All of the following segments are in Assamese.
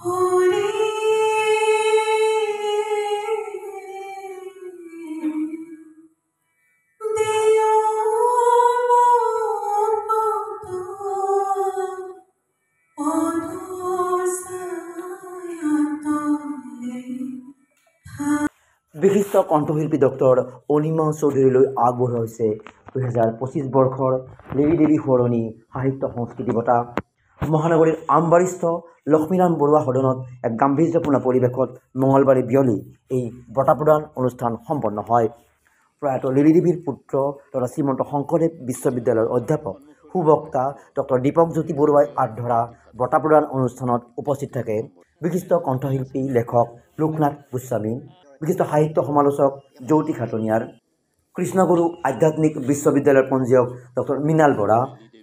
বিশিষ্ট কণ্ঠশিল্পী ডক্টৰ অনিমা চৌধুৰীলৈ আগবঢ়োৱা হৈছে 2025 বৰ্ষৰ লিলি দেৱী সোঁৱৰণী সাহিত্য সংস্কৃতি বঁটা। মহানগৰীৰ আমবাৰীস্থ লক্ষ্মীনাৰায়ণ বৰুৱা সদনত এক গাম্ভীৰ্যপূৰ্ণ পৰিৱেশত মঙলবাৰে বিয়লি এই বঁটা প্ৰদান অনুষ্ঠান সম্পন্ন হয়। প্ৰয়াত লিলি দেৱীৰ পুত্ৰ তথা শ্ৰীমন্ত শংকৰদেৱ বিশ্ববিদ্যালয়ৰ অধ্যাপক সুবক্তা ডক্টৰ দীপক জ্যোতি বৰুৱাই আগধৰা বঁটা প্ৰদান অনুষ্ঠানত উপস্থিত থাকে বিশিষ্ট কণ্ঠশিল্পী লেখক লোকনাথ গোস্বামী, বিশিষ্ট সাহিত্য সমালোচক জ্যোতি খাটনিয়াৰ, কৃষ্ণগুৰু আধ্যাত্মিক বিশ্ববিদ্যালয়ৰ পঞ্জীয়ক ডক্টৰ মৃণাল বৰা,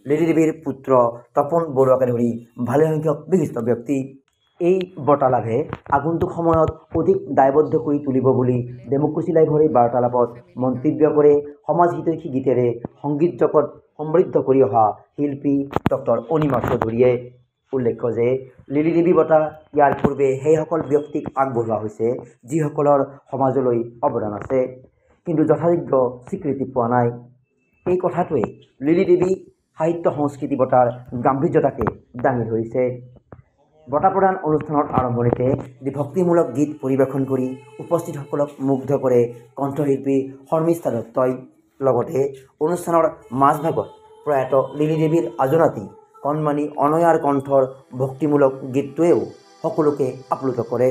লিলি দেৱীৰ পুত্ৰ তপন বৰুৱাকে ধৰি ভালেসংখ্যক বিশিষ্ট ব্যক্তি। এই বঁটা লাভে আগন্তুক সময়ত অধিক দায়বদ্ধ কৰি তুলিব বুলি ডেমক্ৰেচি লাইভৰ এই বাৰ্তালাপত মন্তব্য কৰে সমাজ হিতৈষী গীতেৰে সংগীত জগত সমৃদ্ধ কৰি অহা শিল্পী ডক্টৰ অনিমা চৌধুৰীয়ে। উল্লেখ্য যে লিলি দেৱী বঁটা ইয়াৰ পূৰ্বে সেইসকল ব্যক্তিক আগবঢ়োৱা হৈছে যিসকলৰ সমাজলৈ অৱদান আছে, কিন্তু যথাযোগ্য স্বীকৃতি পোৱা নাই। এই কথাটোৱে লিলি দেৱী সাহিত্য সংস্কৃতি বঁটাৰ গাম্ভীৰ্যতাকে দাঙি ধৰিছে। বঁটা প্ৰদান অনুষ্ঠানৰ আৰম্ভণিতে ভক্তিমূলক গীত পৰিৱেশন কৰি উপস্থিতসকলক মুগ্ধ কৰে কণ্ঠশিল্পী শৰ্মিষ্ঠা দত্তই। লগতে অনুষ্ঠানৰ মাজভাগত প্ৰয়াত লিলি দেৱীৰ আজনাতী কণমানি অনয়াৰ কণ্ঠৰ ভক্তিমূলক গীতটোৱেও সকলোকে আপ্লুত কৰে।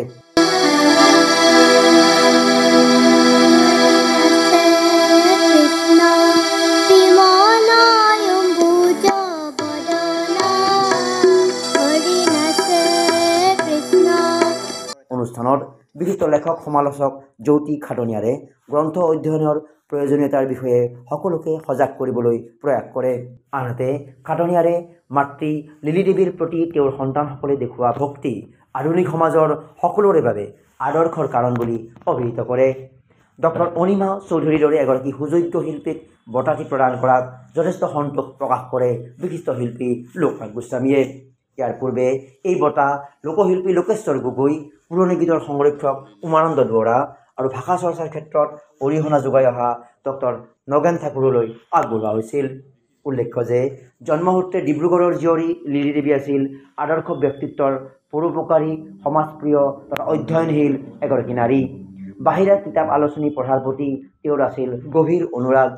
অনুষ্ঠানত বিশিষ্ট লেখক সমালোচক জ্যোতি খাটনিয়াৰে গ্ৰন্থ অধ্যয়নৰ প্ৰয়োজনীয়তাৰ বিষয়ে সকলোকে সজাগ কৰিবলৈ প্ৰয়াস কৰে। আনহাতে খাটনিয়াৰে মাতৃ লিলি দেৱীৰ প্ৰতি তেওঁৰ সন্তানসকলে দেখুওৱা ভক্তি আধুনিক সমাজৰ সকলোৰে বাবে আদৰ্শৰ কাৰণ বুলি অভিহিত কৰে। ডক্টৰ অনিমা চৌধুৰীৰ দৰে এগৰাকী সুযোগ্য শিল্পীক বঁটাটি প্ৰদান কৰাত যথেষ্ট সন্তোষ প্ৰকাশ কৰে বিশিষ্ট শিল্পী লোকনাথ গোস্বামীয়ে। ইয়াৰ পূৰ্বে এই বঁটা লোকশিল্পী লোকেশ্বৰ গগৈ, পুৰণি গীতৰ সংৰক্ষক উমানন্দ দুৱৰা আৰু ভাষা চৰ্চাৰ ক্ষেত্ৰত অৰিহণা যোগাই অহা ডক্টৰ নগেন ঠাকুৰলৈ আগবঢ়োৱা হৈছিল। উল্লেখ্য যে জন্মসূত্ৰে ডিব্ৰুগড়ৰ জীয়ৰী লিলি দেৱী আছিল আদৰ্শ ব্যক্তিত্বৰ পৰোপকাৰী, সমাজপ্ৰিয় তথা অধ্যয়নশীল এগৰাকী নাৰী। বাহিৰা কিতাপ আলোচনী পঢ়াৰ প্ৰতি তেওঁৰ আছিল গভীৰ অনুৰাগ।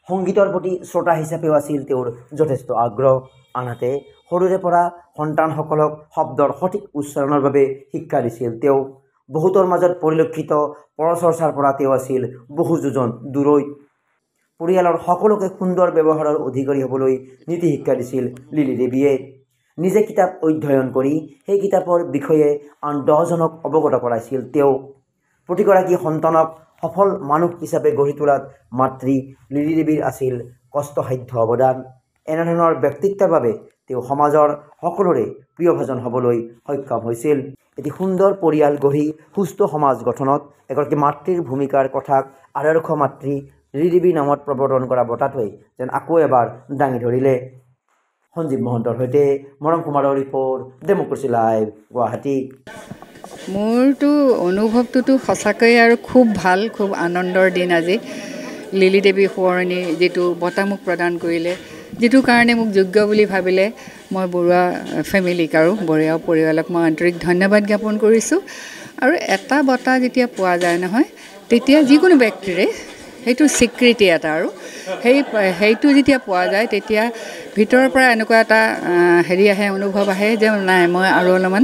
সংগীতৰ প্ৰতি শ্ৰোতা হিচাপেও আছিল তেওঁৰ যথেষ্ট আগ্ৰহ। আনহাতে সৰুৰে পৰা সন্তানসকলক শব্দৰ সঠিক উচ্চাৰণৰ বাবে শিক্ষা দিছিল তেওঁ। বহুতৰ মাজত পৰিলক্ষিত পৰচৰ্চাৰ পৰা তেওঁ আছিল বহু যোজন দূৰৈত। পৰিয়ালৰ সকলোকে সুন্দৰ ব্যৱহাৰৰ অধিকাৰী হ'বলৈ নীতি শিক্ষা দিছিল লিলি দেৱীয়ে। নিজে কিতাপ অধ্যয়ন কৰি সেই কিতাপৰ বিষয়ে আন 10জনক অৱগত কৰাইছিল তেওঁ। প্ৰতিগৰাকী সন্তানক সফল মানুহ হিচাপে গঢ়ি তোলাত মাতৃ লিলি দেৱীৰ আছিল কষ্টসাধ্য অৱদান। এনেধৰণৰ ব্যক্তিত্বৰ বাবে তেওঁ সমাজৰ সকলোৰে প্ৰিয়ভাজন হ'বলৈ সক্ষম হৈছিল। এটি সুন্দৰ পৰিয়াল গঢ়ি সুস্থ সমাজ গঠনত এগৰাকী মাতৃৰ ভূমিকাৰ কথাক আদৰ্শ মাতৃ লিলি দেৱীৰ নামত প্ৰৱৰ্তন কৰা বঁটাটোৱে যেন আকৌ এবাৰ দাঙি ধৰিলে। সঞ্জীৱ মহন্তৰ সৈতে মৰম কুমাৰৰ ৰিপৰ্ট, ডেমক্ৰেচি লাইভ, গুৱাহাটী। মোৰতো অনুভৱটোতো সঁচাকৈয়ে আৰু খুব ভাল, খুব আনন্দৰ দিন আজি। লিলি দেৱী সোঁৱৰণী যিটো বঁটা মোক প্ৰদান কৰিলে, যিটো কাৰণে মোক যোগ্য বুলি ভাবিলে, মই বৰুৱা ফেমিলিক আৰু বৰুৱা পৰিয়ালক মই আন্তৰিক ধন্যবাদ জ্ঞাপন কৰিছোঁ। আৰু এটা বঁটা যেতিয়া পোৱা যায় নহয়, তেতিয়া যিকোনো ব্যক্তিৰে সেইটো স্বীকৃতি এটা, আৰু সেইটো যেতিয়া পোৱা যায় তেতিয়া ভিতৰৰ পৰা এনেকুৱা এটা আহে, অনুভৱ আহে যে নাই, মই আৰু অলপমান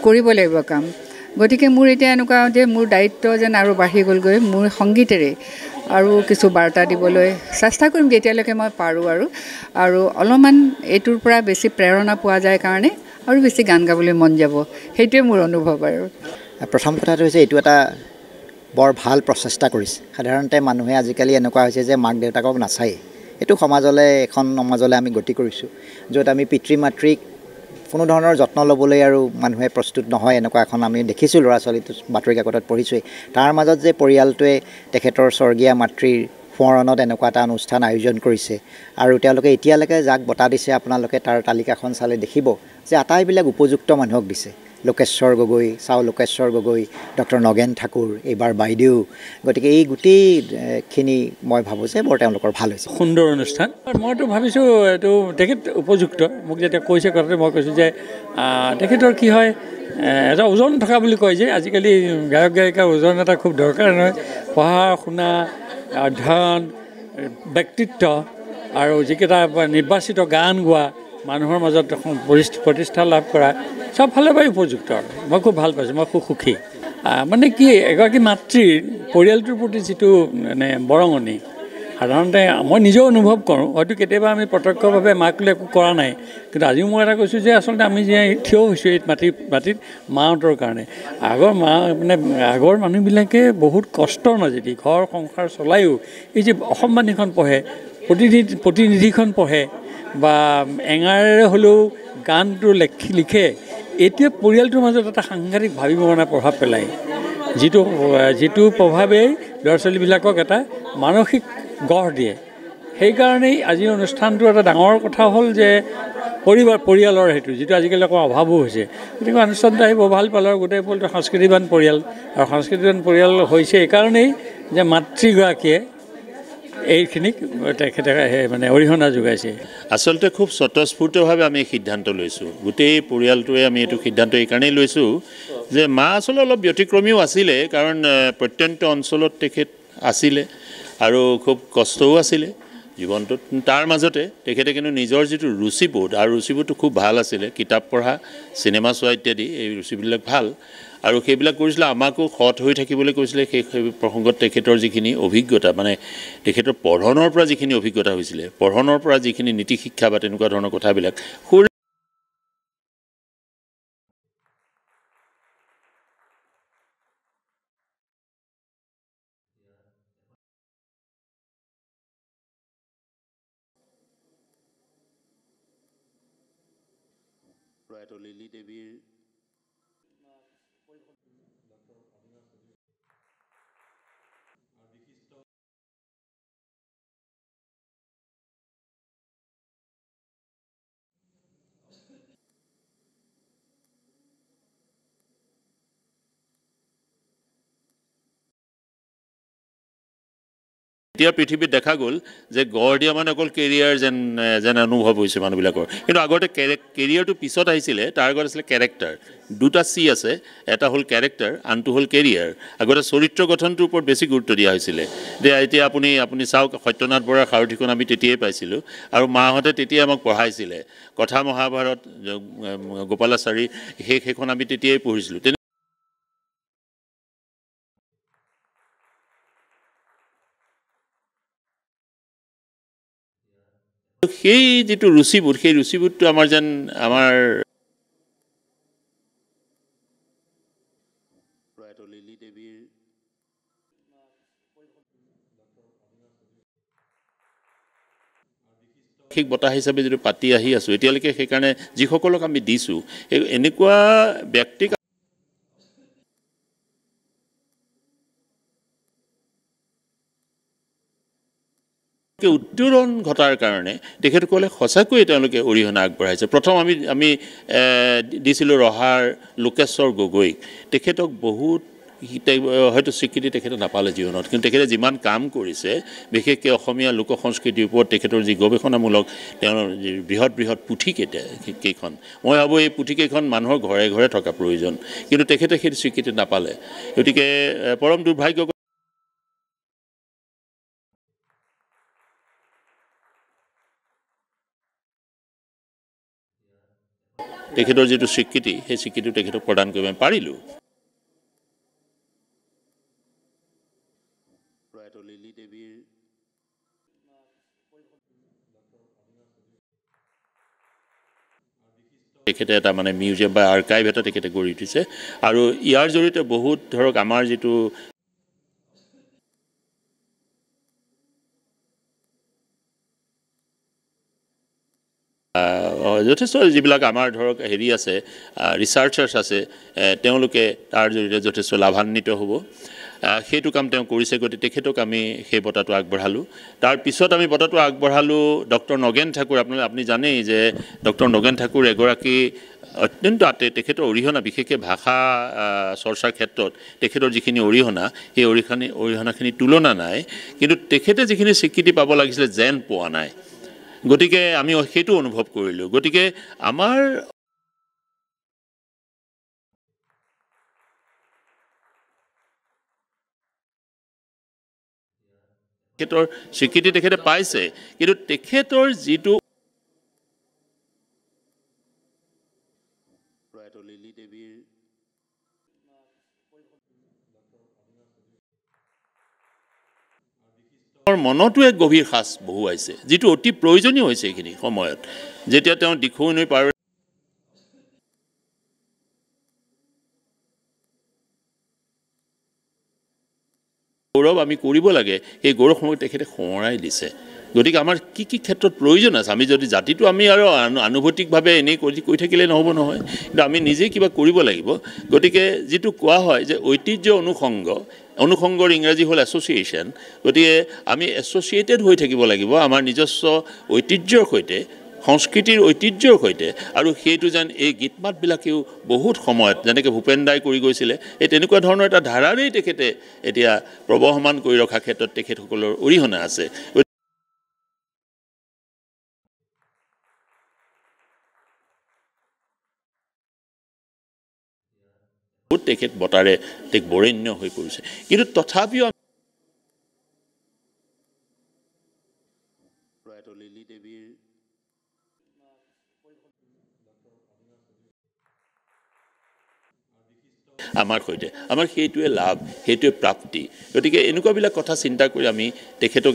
কৰিব লাগিব কাম। গতিকে মোৰ এতিয়া এনেকুৱা যে মোৰ দায়িত্ব যেন আৰু বাঢ়ি গ'লগৈ। মোৰ সংগীতেৰে আৰু কিছু বাৰ্তা দিবলৈ চেষ্টা কৰিম যেতিয়ালৈকে মই পাৰোঁ, আৰু অলপমান এইটোৰ পৰা বেছি প্ৰেৰণা পোৱা যায় কাৰণে আৰু বেছি গান গাবলৈ মন যাব। সেইটোৱে মোৰ অনুভৱ। আৰু প্ৰথম কথাটো হৈছে এইটো এটা বৰ ভাল প্ৰচেষ্টা কৰিছে। সাধাৰণতে মানুহে আজিকালি এনেকুৱা হৈছে যে মাক দেউতাকক নাচায়েই। এইটো এখন সমাজলৈ আমি গতি কৰিছোঁ য'ত আমি পিতৃ মাতৃক কোনো ধৰণৰ যত্ন ল'বলৈ আৰু মানুহে প্ৰস্তুত নহয়। এনেকুৱা এখন আমি দেখিছোঁ, ল'ৰা ছোৱালীটো বাতৰি কাকতত পঢ়িছোঁৱেই। তাৰ মাজত যে পৰিয়ালটোৱে তেখেতৰ স্বৰ্গীয়া মাতৃৰ সোঁৱৰণত এনেকুৱা এটা অনুষ্ঠান আয়োজন কৰিছে, আৰু তেওঁলোকে এতিয়ালৈকে যাক বঁটা দিছে আপোনালোকে তাৰ তালিকাখন চালে দেখিব যে আটাইবিলাক উপযুক্ত মানুহক দিছে। লোকেশ্বৰ গগৈ, চাও লোকেশ্বৰ গগৈ, ডক্টৰ নগেন ঠাকুৰ, এইবাৰ বাইদেউ, গতিকে এই গোটেইখিনি মই ভাবোঁ যে বৰ তেওঁলোকৰ ভাল হৈছে। সুন্দৰ অনুষ্ঠান। মইতো ভাবিছোঁ এইটো তেখেত উপযুক্ত। মোক যেতিয়া কৈছে কথাটো মই কৈছোঁ যে তেখেতৰ কি হয় এটা ওজন থকা বুলি কয় যে আজিকালি গায়ক গায়িকাৰ ওজন এটা খুব দৰকাৰ নহয়। পঢ়া শুনা, অধ্যয়ন, ব্যক্তিত্ব আৰু যিকেইটা নিৰ্বাচিত গান গোৱা, মানুহৰ মাজত প্ৰতিষ্ঠা লাভ কৰা, চব ফালৰ পৰাই উপযুক্ত। মই খুব ভাল পাইছোঁ, মই খুব সুখী। মানে কি এগৰাকী মাতৃৰ পৰিয়ালটোৰ প্ৰতি যিটো মানে বৰঙণি, সাধাৰণতে মই নিজেও অনুভৱ কৰোঁ। হয়তো কেতিয়াবা আমি প্ৰত্যক্ষভাৱে মাক লৈ একো কৰা নাই, কিন্তু আজিও মই এটা কৈছোঁ যে আচলতে আমি যে থিয় হৈছোঁ এই মাটিত মাহঁতৰ কাৰণে। আগৰ মানুহবিলাকে বহুত কষ্টৰ মাজেদি ঘৰ সংসাৰ চলায়ো এই যে অসমবাণীখন পঢ়ে, প্ৰতিনিধিখন পঢ়ে বা এঙাৰেৰে হ'লেও গানটো লিখে, এতিয়া পৰিয়ালটোৰ মাজত এটা সাংঘাতিক ভাবিবলগীয়া প্ৰভাৱ পেলায়, যিটো প্ৰভাৱেই ল'ৰা ছোৱালীবিলাকক এটা মানসিক গঢ় দিয়ে। সেইকাৰণেই আজিৰ অনুষ্ঠানটো এটা ডাঙৰ কথা হ'ল যে পৰিয়ালৰ সেইটো, যিটো আজিকালি অকণ অভাৱো হৈছে। গতিকে অনুষ্ঠানটো আহি বৰ ভাল পালোঁ। আৰু গোটেই পৰিয়ালটো সংস্কৃতিবান পৰিয়াল, আৰু সংস্কৃতিবান পৰিয়াল হৈছে এইকাৰণেই যে মাতৃগৰাকীয়ে এইখিনিক তেখেতে মানে অৰিহণা যোগাইছে। আচলতে খুব স্বতঃস্ফূৰ্তভাৱে আমি এই সিদ্ধান্ত লৈছোঁ, গোটেই পৰিয়ালটোৱে আমি এইটো সিদ্ধান্ত এইকাৰণেই লৈছোঁ যে মা আচলতে অলপ ব্যতিক্ৰমীও আছিলে, কাৰণ প্ৰত্যন্ত অঞ্চলত তেখেত আছিলে আৰু খুব কষ্টও আছিলে জীৱনটোত। তাৰ মাজতে তেখেতে কিন্তু নিজৰ যিটো ৰুচিবোধ, আৰু ৰুচিবোধটো খুব ভাল আছিলে, কিতাপ পঢ়া, চিনেমা চোৱা ইত্যাদি, এই ৰুচিবিলাক ভাল, আৰু সেইবিলাক কৰিছিলে। আমাকো সৎ হৈ থাকিবলৈ কৈছিলে। সেই প্ৰসংগত তেখেতৰ যিখিনি অভিজ্ঞতা, মানে তেখেতৰ পঢ়নৰ পৰা যিখিনি অভিজ্ঞতা হৈছিলে, পঢ়নৰ পৰা যিখিনি নীতি শিক্ষা বা তেনেকুৱা ধৰণৰ কথাবিলাক প্ৰয়াত লিলি দেৱীৰ এতিয়া পৃথিৱীত দেখা গ'ল যে গঢ় দিয়া মানে অকল কেৰিয়াৰ যেন অনুভৱ হৈছে মানুহবিলাকৰ, কিন্তু আগতে কেৰিয়াৰটো পিছত আহিছিলে, তাৰ আগত আছিলে কেৰেক্টাৰ। দুটা চি আছে, এটা হ'ল কেৰেক্টাৰ, আনটো হ'ল কেৰিয়াৰ। আগতে চৰিত্ৰ গঠনটোৰ ওপৰত বেছি গুৰুত্ব দিয়া হৈছিলে। এতিয়া আপুনি চাওক, সত্যনাথ বৰাৰ সাৰথিখন আমি তেতিয়াই পাইছিলোঁ, আৰু মাহঁতে তেতিয়াই আমাক পঢ়াইছিলে। কথা মহাভাৰত, গোপালাচাৰী, সেইখন আমি তেতিয়াই পঢ়িছিলোঁ। সেই যিটো ৰুচিবোধ, সেই ৰুচিবোধটো আমাৰ প্ৰয়াত লিলি দেৱীৰ বাৰ্ষিক বঁটা হিচাপে যিটো পাতি আহি আছোঁ এতিয়ালৈকে, সেইকাৰণে যিসকলক আমি দিছোঁ, এনেকুৱা ব্যক্তিক উত্তৰণ ঘটাৰ কাৰণে তেখেতসকলে সঁচাকৈয়ে তেওঁলোকে অৰিহণা আগবঢ়াইছে। প্ৰথম আমি দিছিলোঁ ৰহাৰ লোকেশ্বৰ গগৈক। তেখেতক বহুত হয়তো স্বীকৃতি তেখেতে নাপালে জীৱনত, কিন্তু তেখেতে যিমান কাম কৰিছে, বিশেষকৈ অসমীয়া লোক সংস্কৃতিৰ ওপৰত তেখেতৰ যি গৱেষণামূলক তেওঁৰ বৃহৎ পুথিকেইখন, মই ভাবোঁ এই পুথিকেইখন মানুহৰ ঘৰে ঘৰে থকা প্ৰয়োজন, কিন্তু তেখেতে সেইটো স্বীকৃতি নাপালে। গতিকে পৰম দুৰ্ভাগ্য। তেখেতৰ যিটো স্বীকৃতি, সেই স্বীকৃতি তেখেতক প্ৰদান কৰিব আমি পাৰিলোঁ। প্ৰয়াত লিলি দেৱীৰ তেখেতে এটা মানে মিউজিয়াম বা আৰ্কাইভ এটা তেখেতে গঢ়ি উঠিছে, আৰু ইয়াৰ জৰিয়তে বহুত ধৰক আমাৰ যিটো যথেষ্ট যিবিলাক আমাৰ ধৰক হেৰি আছে, ৰিচাৰ্চাৰ্ছ আছে, তেওঁলোকে তাৰ জৰিয়তে যথেষ্ট লাভান্বিত হ'ব। সেইটো কাম তেওঁ কৰিছে, গতিকে তেখেতক আমি সেই বঁটাটো আগবঢ়ালোঁ। তাৰপিছত আমি বঁটাটো আগবঢ়ালোঁ ডক্টৰ নগেন ঠাকুৰ। আপুনি জানেই যে ডক্টৰ নগেন ঠাকুৰ এগৰাকী অত্যন্ত তেখেতৰ অৰিহণা বিশেষকৈ ভাষা চৰ্চাৰ ক্ষেত্ৰত তেখেতৰ যিখিনি অৰিহণা সেই অৰিহণাখিনি তুলনা নাই কিন্তু তেখেতে যিখিনি স্বীকৃতি পাব লাগিছিলে যেন পোৱা নাই গতিকে আমি সেইটো অনুভৱ কৰিলোঁ গতিকে আমাৰ তেখেতৰ স্বীকৃতি তেখেতে পাইছে কিন্তু তেখেতৰ যিটো লিলি দেৱীৰ মনতো এক গভীৰ সাঁচ বহুৱাইছে যিটো অতি প্ৰয়োজনীয় হৈছে এইখিনি সময়ত যেতিয়া তেওঁ দিখৌ নৈ পাৰ গৌৰৱ আমি কৰিব লাগে সেই গৌৰৱসমূহ তেখেতে সোঁৱৰাই দিছে গতিকে আমাৰ কি কি ক্ষেত্ৰত প্ৰয়োজন আছে আমি যদি জাতিটো আমি আৰু আনুভূতিকভাৱে এনেই কৈ থাকিলে নহ'ব নহয় কিন্তু আমি নিজেই কিবা কৰিব লাগিব গতিকে যিটো কোৱা হয় যে ঐতিহ্য অনুসংগৰ ইংৰাজী হ'ল এছ'চিয়েশ্যন গতিকে আমি এছ'চিয়েটেড হৈ থাকিব লাগিব আমাৰ নিজস্ব ঐতিহ্যৰ সৈতে সংস্কৃতিৰ ঐতিহ্যৰ সৈতে আৰু সেইটো যেন এই গীত মাতবিলাকেও বহুত সময়ত যেনেকৈ ভূপেন দাই কৰি গৈছিলে এই তেনেকুৱা ধৰণৰ এটা ধাৰাৰেই তেখেতে এতিয়া প্ৰবহমান কৰি ৰখা ক্ষেত্ৰত তেখেতসকলৰ অৰিহণা আছে তেখেত বতাৰে বৰেণ্য হৈ পৰিছে কিন্তু তথাপিও লিলি দেৱীৰ আমাৰ সৈতে আমাৰ সেইটোৱে লাভ সেইটোৱে প্ৰাপ্তি গতিকে এনেকুৱাবিলাক কথা চিন্তা কৰি আমি তেখেতক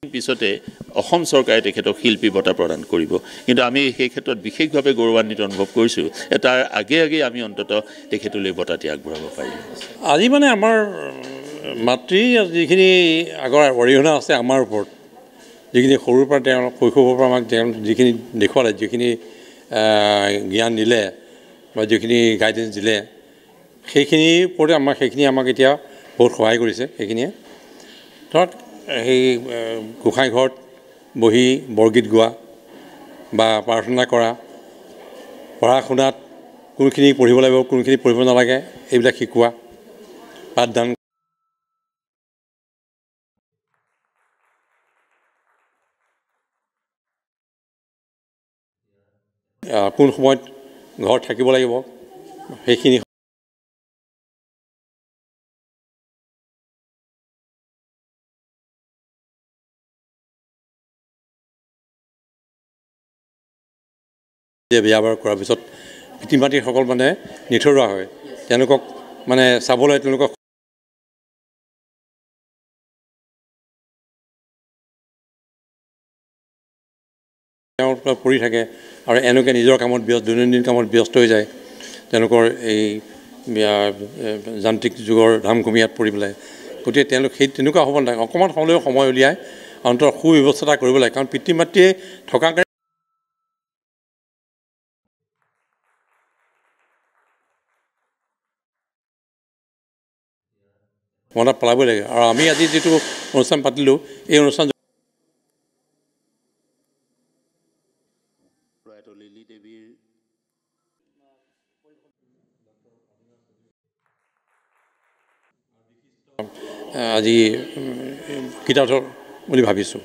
পিছতে অসম চৰকাৰে তেখেতক শিল্পী বঁটা প্ৰদান কৰিব কিন্তু আমি সেই ক্ষেত্ৰত বিশেষভাৱে গৌৰৱান্বিত অনুভৱ কৰিছোঁ তাৰ আগে আমি অন্ততঃ তেখেতলৈ বঁটাটি আগবঢ়াব পাৰিম আজি মানে আমাৰ মাতৃ যিখিনি আগৰ অৰিহণা আছে আমাৰ ওপৰত যিখিনি সৰুৰ পৰা তেওঁ শৈশৱৰ পৰা আমাক তেওঁ যিখিনি দেখুৱালে যিখিনি জ্ঞান দিলে বা যিখিনি গাইডেঞ্চ দিলে সেইখিনিৰ ওপৰতে সেইখিনি আমাক এতিয়া বহুত সহায় কৰিছে সেইখিনিয়ে ধৰক সেই গোঁসাই ঘৰত বহি বৰগীত গোৱা বা প্ৰাৰ্থনা কৰা পঢ়া শুনাত কোনখিনি পঢ়িব লাগিব কোনখিনি পঢ়িব নালাগে এইবিলাক শিকোৱা পাঠদান কোন সময়ত ঘৰত থাকিব লাগিব সেইখিনি বিয়া বাৰু কৰাৰ পিছত পিতৃ মাতৃসকল মানে নিথৰুৱা হয় তেওঁলোকক মানে চাবলৈ তেওঁলোকক পৰি থাকে আৰু এনেকৈ নিজৰ কামত দৈনন্দিন কামত ব্যস্ত হৈ যায় তেওঁলোকৰ এই যান্ত্ৰিক যুগৰ ধামখুমীয়াত পৰি পেলাই গতিকে তেওঁলোক সেই তেনেকুৱা হ'ব নালাগে অকণমান হ'লেও সময় উলিয়াই অন্তত সুব্যৱস্থা এটা কৰিব লাগে কাৰণ পিতৃ মাতৃয়ে থকাকৈ মনত পেলাবই লাগে আৰু আমি আজি যিটো অনুষ্ঠান পাতিলোঁ এই অনুষ্ঠান লিলি দেৱীৰ আজি কিতাপ বুলি ভাবিছোঁ